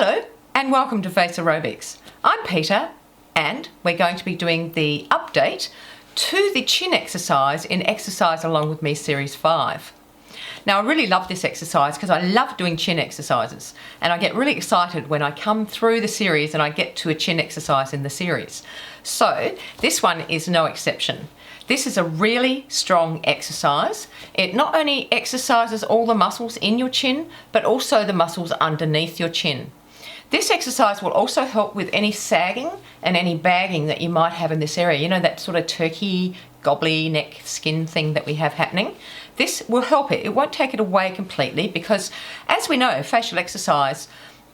Hello and welcome to FACEROBICS. I'm Peter and we're going to be doing the update to the chin exercise in Exercise Along With Me Series 5. Now I really love this exercise because I love doing chin exercises and I get really excited when I come through the series and I get to a chin exercise in the series. So this one is no exception. This is a really strong exercise. It not only exercises all the muscles in your chin, but also the muscles underneath your chin. This exercise will also help with any sagging and any bagging that you might have in this area. You know, that sort of turkey, gobbly neck skin thing that we have happening. This will help it. It won't take it away completely because, as we know, facial exercise,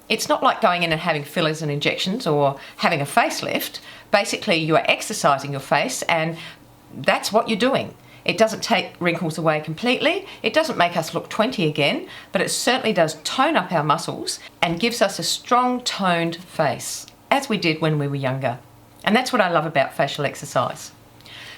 it's not like going in and having fillers and injections or having a facelift. Basically, you are exercising your face and that's what you're doing. It doesn't take wrinkles away completely, it doesn't make us look 20 again, but it certainly does tone up our muscles and gives us a strong toned face, as we did when we were younger. And that's what I love about facial exercise.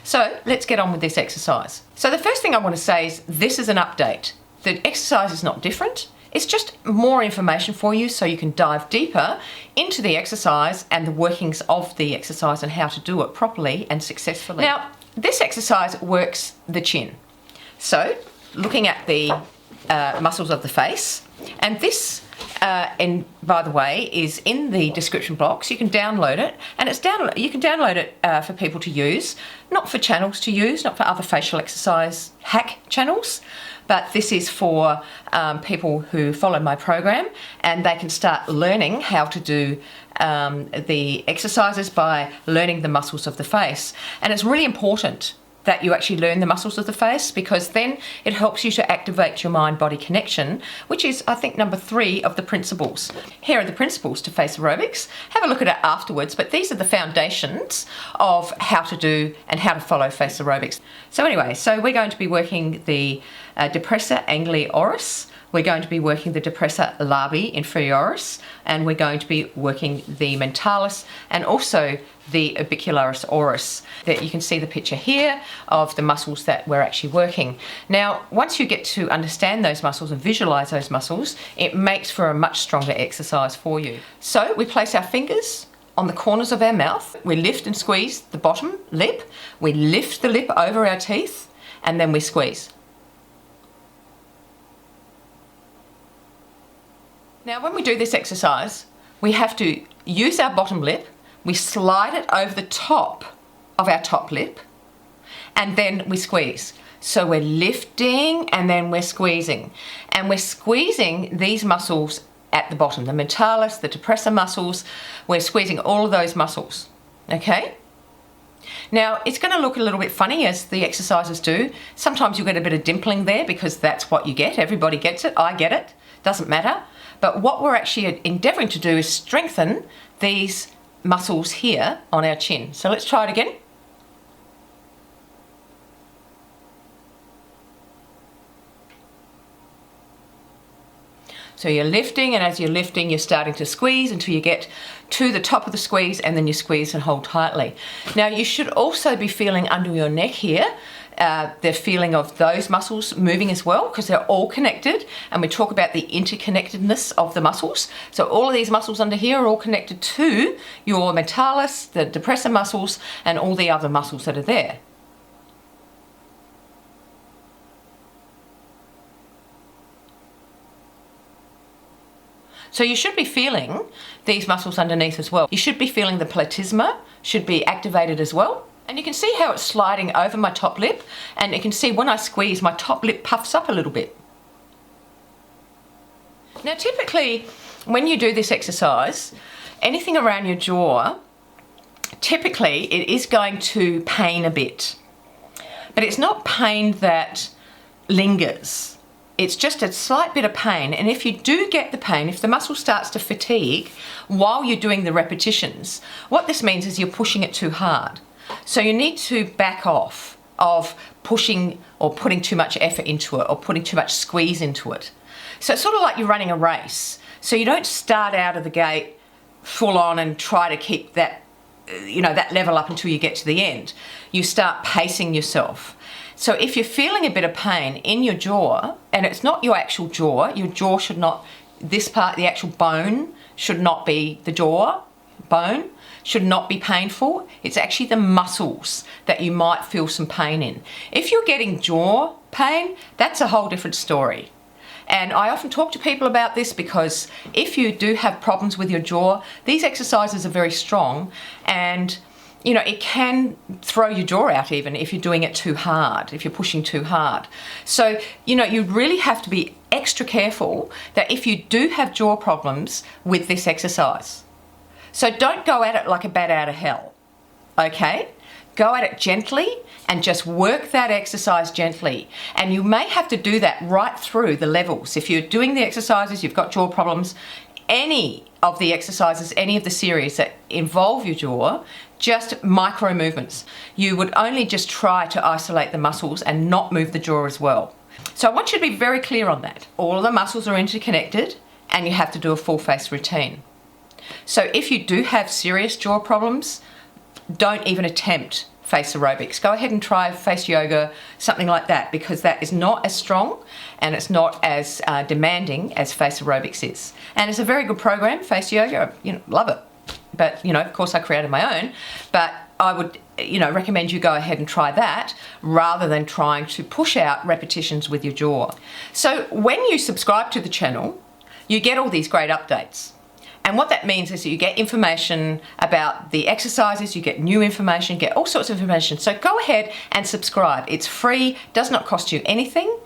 So let's get on with this exercise. So the first thing I want to say is this is an update. The exercise is not different. It's just more information for you so you can dive deeper into the exercise and the workings of the exercise and how to do it properly and successfully. Now, this exercise works the chin. So, looking at the muscles of the face, and this, by the way, is in the description box. You can download it, and you can download it for people to use, not for channels to use, not for other facial exercise hack channels, but this is for people who follow my program, and they can start learning how to do the exercises by learning the muscles of the face. And it's really important that you actually learn the muscles of the face because then it helps you to activate your mind-body connection, which is, I think, number 3 of the principles. Here are the principles to face aerobics. Have a look at it afterwards, but these are the foundations of how to do and how to follow face aerobics. So anyway, we're going to be working the depressor angli oris. We're going to be working the depressor labii inferioris, and we're going to be working the mentalis and also the orbicularis oris. That you can see the picture here of the muscles that we're actually working. Now, once you get to understand those muscles and visualize those muscles, it makes for a much stronger exercise for you. So we place our fingers on the corners of our mouth. We lift and squeeze the bottom lip. We lift the lip over our teeth and then we squeeze. Now when we do this exercise, we have to use our bottom lip, we slide it over the top of our top lip, and then we squeeze. So we're lifting and then we're squeezing. And we're squeezing these muscles at the bottom, the mentalis, the depressor muscles, we're squeezing all of those muscles, okay? Now, it's going to look a little bit funny as the exercises do. Sometimes you'll get a bit of dimpling there because that's what you get. Everybody gets it. I get it. Doesn't matter. But what we're actually endeavouring to do is strengthen these muscles here on our chin. So let's try it again. So you're lifting, and as you're lifting, you're starting to squeeze until you get to the top of the squeeze, and then you squeeze and hold tightly. Now you should also be feeling under your neck here, the feeling of those muscles moving as well, because they're all connected, and we talk about the interconnectedness of the muscles. So all of these muscles under here are all connected to your mentalis, the depressor muscles, and all the other muscles that are there. So you should be feeling these muscles underneath as well. You should be feeling the platysma should be activated as well. And you can see how it's sliding over my top lip, and you can see when I squeeze, my top lip puffs up a little bit. Now typically, when you do this exercise, anything around your jaw, typically it is going to pain a bit. But it's not pain that lingers. It's just a slight bit of pain, and if you do get the pain, if the muscle starts to fatigue while you're doing the repetitions, what this means is you're pushing it too hard. So you need to back off of pushing or putting too much effort into it or putting too much squeeze into it. So it's sort of like you're running a race. So you don't start out of the gate full on and try to keep that, that level up until you get to the end. You start pacing yourself. So if you're feeling a bit of pain in your jaw, and it's not your actual jaw should not, this part, the actual bone, should not be the jaw bone, should not be painful. It's actually the muscles that you might feel some pain in. If you're getting jaw pain, that's a whole different story. And I often talk to people about this because if you do have problems with your jaw, these exercises are very strong, and you know, it can throw your jaw out even if you're doing it too hard, if you're pushing too hard. So, you know, you really have to be extra careful that if you do have jaw problems with this exercise. So don't go at it like a bat out of hell, okay? Go at it gently and just work that exercise gently. And you may have to do that right through the levels. If you're doing the exercises, you've got jaw problems, any of the exercises, any of the series that involve your jaw, just micro movements. You would only just try to isolate the muscles and not move the jaw as well. So I want you to be very clear on that. All of the muscles are interconnected and you have to do a full face routine. So if you do have serious jaw problems, don't even attempt face aerobics. Go ahead and try face yoga, something like that, because that is not as strong and it's not as demanding as face aerobics is. And it's a very good program, face yoga, you know, love it. But, you know, of course I created my own, but I would, you know, recommend you go ahead and try that rather than trying to push out repetitions with your jaw. So when you subscribe to the channel, you get all these great updates. And what that means is that you get information about the exercises, you get new information, you get all sorts of information. So go ahead and subscribe. It's free, does not cost you anything.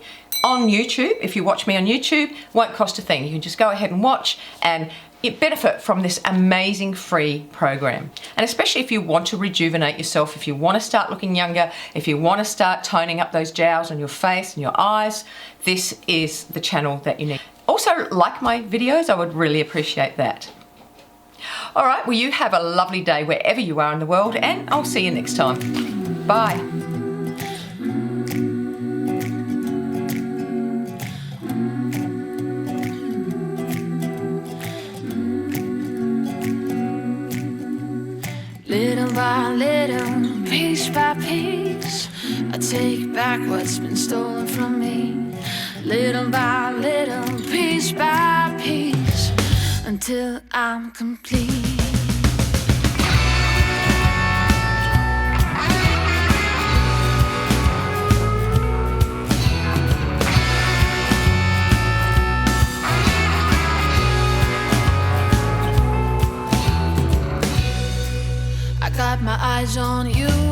On YouTube, if you watch me on YouTube, won't cost a thing. You can just go ahead and watch and you benefit from this amazing free program. And especially if you want to rejuvenate yourself, if you want to start looking younger, if you want to start toning up those jowls on your face and your eyes, this is the channel that you need. Also, like my videos, I would really appreciate that. All right, well, you have a lovely day wherever you are in the world, and I'll see you next time. Bye. Little by little, piece by piece, I take back what's been stolen from me. Little by little, piece by piece, until I'm complete. I got my eyes on you.